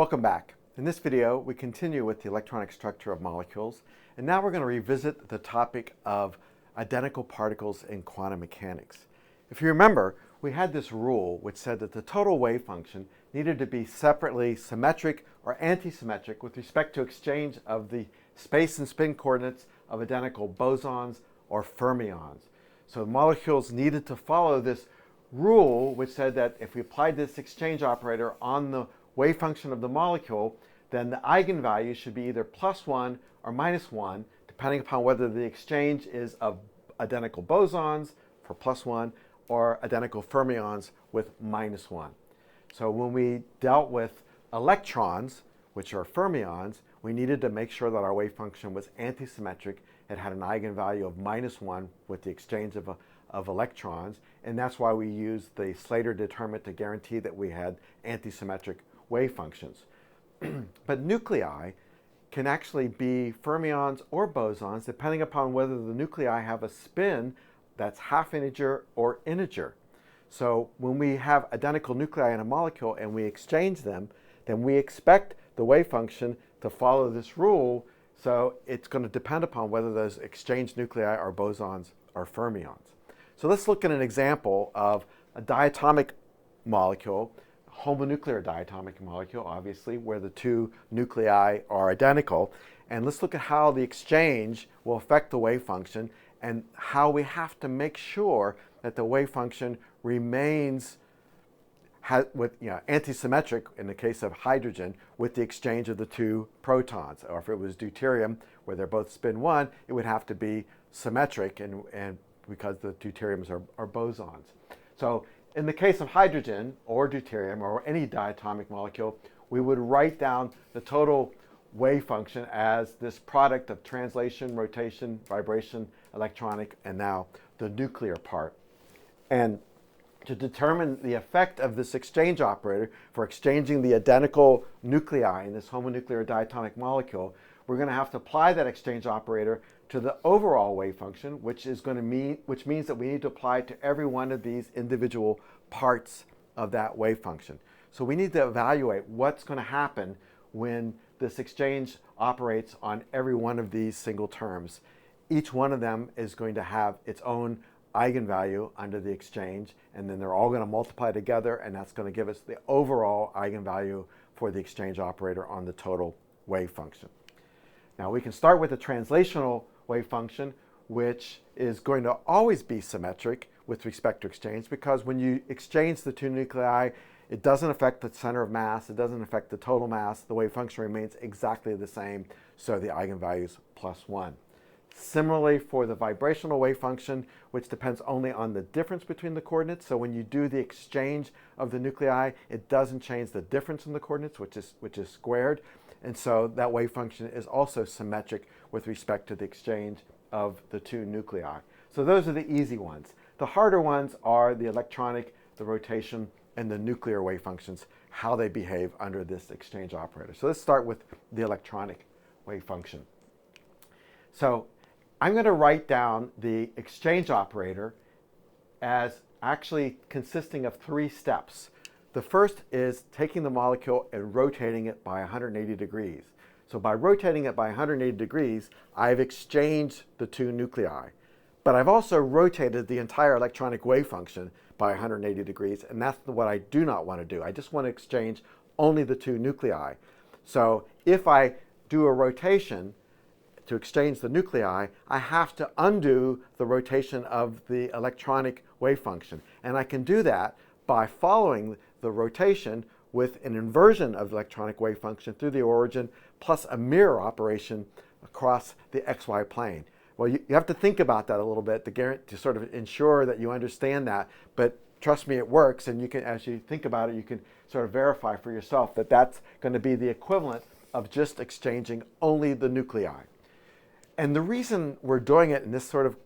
Welcome back. In this video, we continue with the electronic structure of molecules, and now we're going to revisit the topic of identical particles in quantum mechanics. If you remember, we had this rule which said that the total wave function needed to be separately symmetric or antisymmetric with respect to exchange of the space and spin coordinates of identical bosons or fermions. So the molecules needed to follow this rule which said that if we applied this exchange operator on the wave function of the molecule, then the eigenvalue should be either +1 or -1, depending upon whether the exchange is of identical bosons for +1 or identical fermions with -1. So when we dealt with electrons, which are fermions, we needed to make sure that our wave function was antisymmetric. It had an eigenvalue of -1 with the exchange of electrons, and that's why we used the Slater determinant to guarantee that we had antisymmetric wave functions. But nuclei can actually be fermions or bosons depending upon whether the nuclei have a spin that's half integer or integer. So when we have identical nuclei in a molecule and we exchange them, then we expect the wave function to follow this rule. So it's going to depend upon whether those exchanged nuclei are bosons or fermions. So let's look at an example of a diatomic molecule, homonuclear diatomic molecule, obviously, where the two nuclei are identical. And let's look at how the exchange will affect the wave function and how we have to make sure that the wave function remains antisymmetric in the case of hydrogen with the exchange of the two protons. Or if it was deuterium, where they're both spin 1, it would have to be symmetric and because the deuteriums are bosons. So in the case of hydrogen or deuterium or any diatomic molecule, we would write down the total wave function as this product of translation, rotation, vibration, electronic, and now the nuclear part. And to determine the effect of this exchange operator for exchanging the identical nuclei in this homonuclear diatomic molecule, we're going to have to apply that exchange operator to the overall wave function, which means that we need to apply it to every one of these individual parts of that wave function. So we need to evaluate what's going to happen when this exchange operates on every one of these single terms. Each one of them is going to have its own eigenvalue under the exchange, and then they're all going to multiply together, and that's going to give us the overall eigenvalue for the exchange operator on the total wave function. Now we can start with a translational wave function, which is going to always be symmetric with respect to exchange, because when you exchange the two nuclei, it doesn't affect the center of mass, it doesn't affect the total mass, the wave function remains exactly the same, so the eigenvalue is +1. Similarly for the vibrational wave function, which depends only on the difference between the coordinates. So when you do the exchange of the nuclei, it doesn't change the difference in the coordinates, which is squared. And so that wave function is also symmetric with respect to the exchange of the two nuclei. So those are the easy ones. The harder ones are the electronic, the rotation, and the nuclear wave functions, how they behave under this exchange operator. So let's start with the electronic wave function. So I'm going to write down the exchange operator as actually consisting of 3 steps. The first is taking the molecule and rotating it by 180 degrees. So by rotating it by 180 degrees, I've exchanged the two nuclei. But I've also rotated the entire electronic wave function by 180 degrees, and that's what I do not want to do. I just want to exchange only the two nuclei. So if I do a rotation to exchange the nuclei, I have to undo the rotation of the electronic wave function. And I can do that by following the rotation with an inversion of the electronic wave function through the origin plus a mirror operation across the xy plane. Well, you have to think about that a little bit to sort of ensure that you understand that, but trust me, it works, and you can, as you think about it, you can sort of verify for yourself that that's going to be the equivalent of just exchanging only the nuclei. And the reason we're doing it in this sort of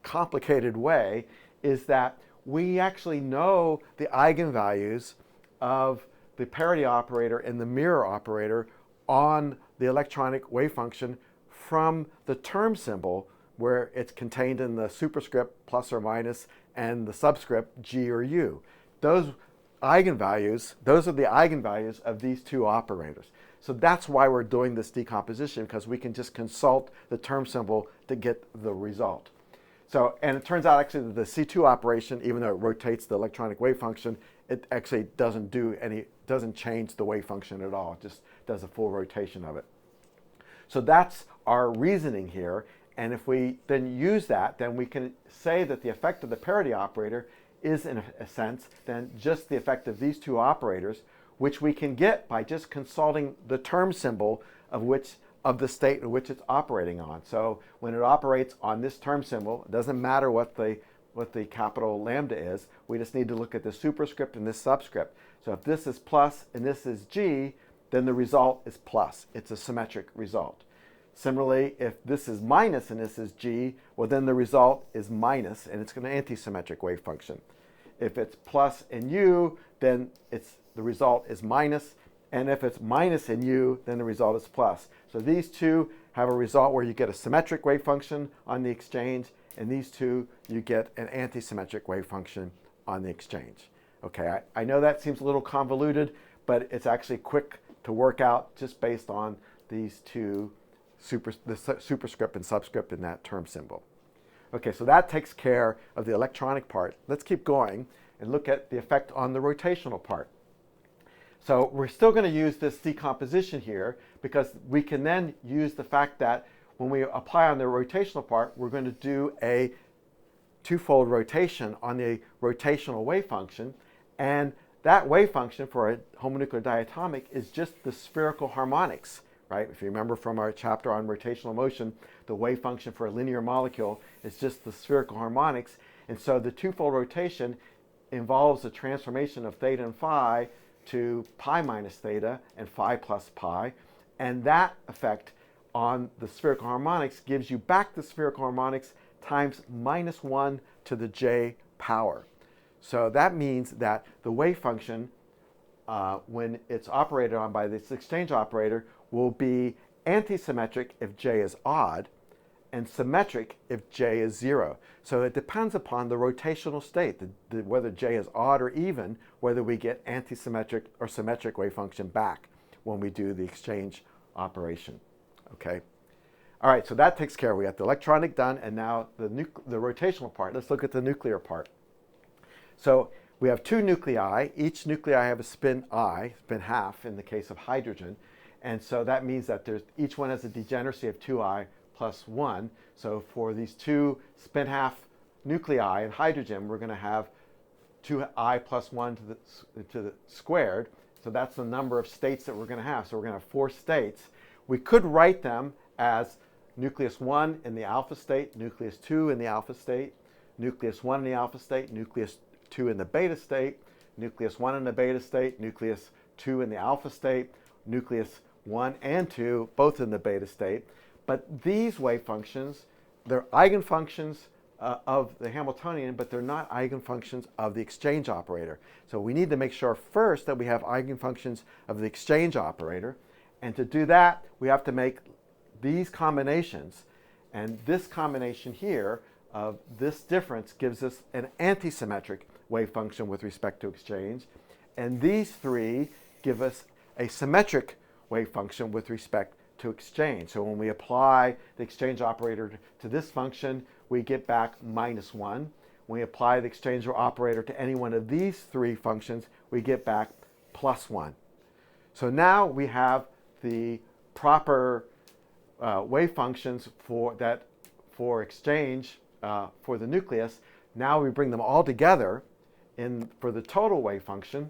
complicated way is that we actually know the eigenvalues of the parity operator and the mirror operator on the electronic wave function from the term symbol, where it's contained in the superscript plus or minus and the subscript G or U. Those eigenvalues, those are the eigenvalues of these two operators. So that's why we're doing this decomposition, because we can just consult the term symbol to get the result. So, and it turns out actually that the C2 operation, even though it rotates the electronic wave function, it actually doesn't change the wave function at all. It just does a full rotation of it. So that's our reasoning here. And if we then use that, then we can say that the effect of the parity operator is, in a sense, then just the effect of these two operators, which we can get by just consulting the term symbol of the state in which it's operating on. So when it operates on this term symbol, it doesn't matter what the capital lambda is. We just need to look at the superscript and this subscript. So if this is plus and this is g, then the result is plus. It's a symmetric result. Similarly, if this is minus and this is g, well then the result is minus, and it's an anti-symmetric wave function. If it's plus in u, then the result is minus, and if it's minus in u, then the result is plus. So these two have a result where you get a symmetric wave function on the exchange, and these two you get an anti-symmetric wave function on the exchange. Okay, I know that seems a little convoluted, but it's actually quick to work out just based on these two, the superscript and subscript in that term symbol. Okay, so that takes care of the electronic part. Let's keep going and look at the effect on the rotational part. So we're still going to use this decomposition here, because we can then use the fact that when we apply on the rotational part, we're going to do a twofold rotation on the rotational wave function, and that wave function for a homonuclear diatomic is just the spherical harmonics, right? If you remember from our chapter on rotational motion, the wave function for a linear molecule is just the spherical harmonics, and so the twofold rotation involves the transformation of theta and phi to pi minus theta and phi plus pi, and that effect on the spherical harmonics gives you back the spherical harmonics times minus 1 to the j power. So that means that the wave function, when it's operated on by this exchange operator, will be anti-symmetric if j is odd, and symmetric if j is 0. So it depends upon the rotational state, whether j is odd or even, whether we get anti-symmetric or symmetric wave function back when we do the exchange operation. Okay. All right, so that takes care of it. We got the electronic done, and now the rotational part. Let's look at the nuclear part. So we have two nuclei. Each nuclei have a spin half in the case of hydrogen, and so that means that each one has a degeneracy of 2i plus 1. So for these two spin half nuclei in hydrogen, we're going to have 2i plus 1 to the squared. So that's the number of states that we're going to have. So we're going to have 4 states. We could write them as nucleus 1 in the alpha state, nucleus 2 in the alpha state, nucleus 1 in the alpha state, nucleus 2 in the beta state, nucleus 1 in the beta state, nucleus 2 in the alpha state, nucleus 1 and 2 both in the beta state. But these wave functions, they're eigenfunctions of the Hamiltonian, but they're not eigenfunctions of the exchange operator. So we need to make sure first that we have eigenfunctions of the exchange operator. And to do that, we have to make these combinations. And this combination here of this difference gives us an antisymmetric wave function with respect to exchange. And these three give us a symmetric wave function with respect to exchange. So when we apply the exchange operator to this function, we get back minus 1. When we apply the exchange operator to any one of these three functions, we get back plus 1. So now we have the proper wave functions for exchange for the nucleus. Now we bring them all together for the total wave function,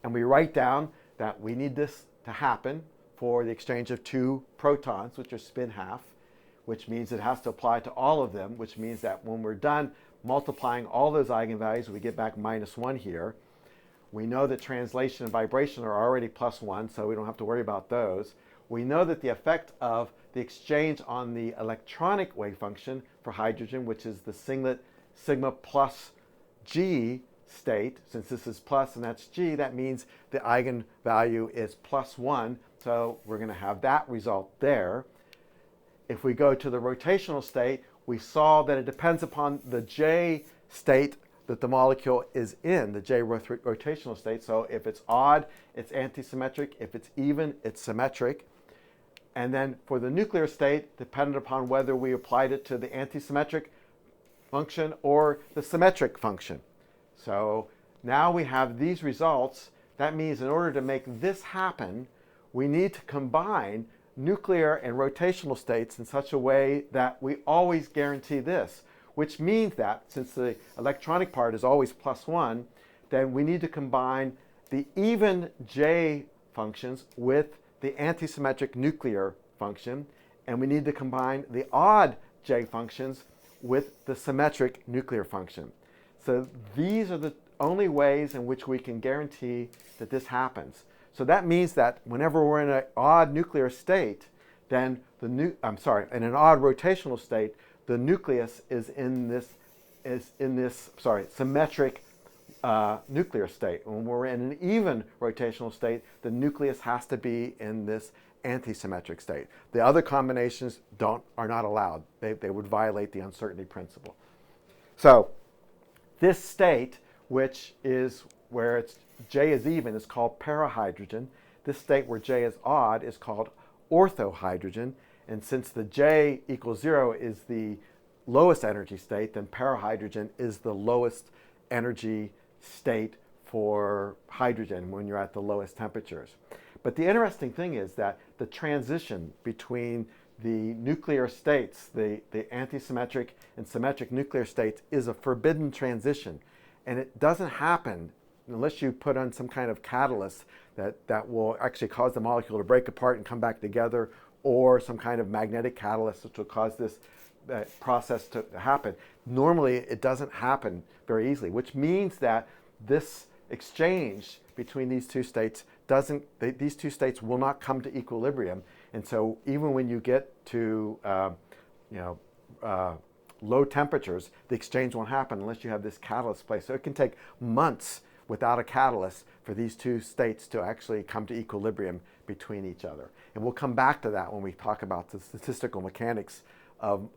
and we write down that we need this to happen for the exchange of 2 protons, which are spin half, which means it has to apply to all of them, which means that when we're done multiplying all those eigenvalues, we get back minus 1 here. We know that translation and vibration are already plus 1, so we don't have to worry about those. We know that the effect of the exchange on the electronic wave function for hydrogen, which is the singlet sigma plus g state, since this is plus and that's g, that means the eigenvalue is plus 1. So we're going to have that result there. If we go to the rotational state, we saw that it depends upon the j state that the molecule is in the J rotational state. So if it's odd, it's antisymmetric. If it's even, it's symmetric. And then for the nuclear state, dependent upon whether we applied it to the antisymmetric function or the symmetric function. So now we have these results. That means in order to make this happen, we need to combine nuclear and rotational states in such a way that we always guarantee this, which means that since the electronic part is always +1, then we need to combine the even J functions with the antisymmetric nuclear function, and we need to combine the odd J functions with the symmetric nuclear function. So these are the only ways in which we can guarantee that this happens. So that means that whenever we're in an odd nuclear state, then in an odd rotational state, the nucleus is in this symmetric nuclear state. When we're in an even rotational state, the nucleus has to be in this antisymmetric state. The other combinations are not allowed. They would violate the uncertainty principle. So this state, which is where J is even, is called parahydrogen. This state where J is odd is called orthohydrogen. And since the J equals 0 is the lowest energy state, then parahydrogen is the lowest energy state for hydrogen when you're at the lowest temperatures. But the interesting thing is that the transition between the nuclear states, the antisymmetric and symmetric nuclear states, is a forbidden transition. And it doesn't happen unless you put on some kind of catalyst that will actually cause the molecule to break apart and come back together, or some kind of magnetic catalyst which will cause this process to happen. Normally, it doesn't happen very easily, which means that this exchange between these two states these two states will not come to equilibrium. And so even when you get to low temperatures, the exchange won't happen unless you have this catalyst placed. So it can take months without a catalyst for these two states to actually come to equilibrium between each other. And we'll come back to that when we talk about the statistical mechanics of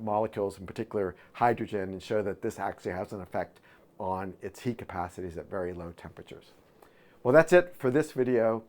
molecules, in particular hydrogen, and show that this actually has an effect on its heat capacities at very low temperatures. Well, that's it for this video.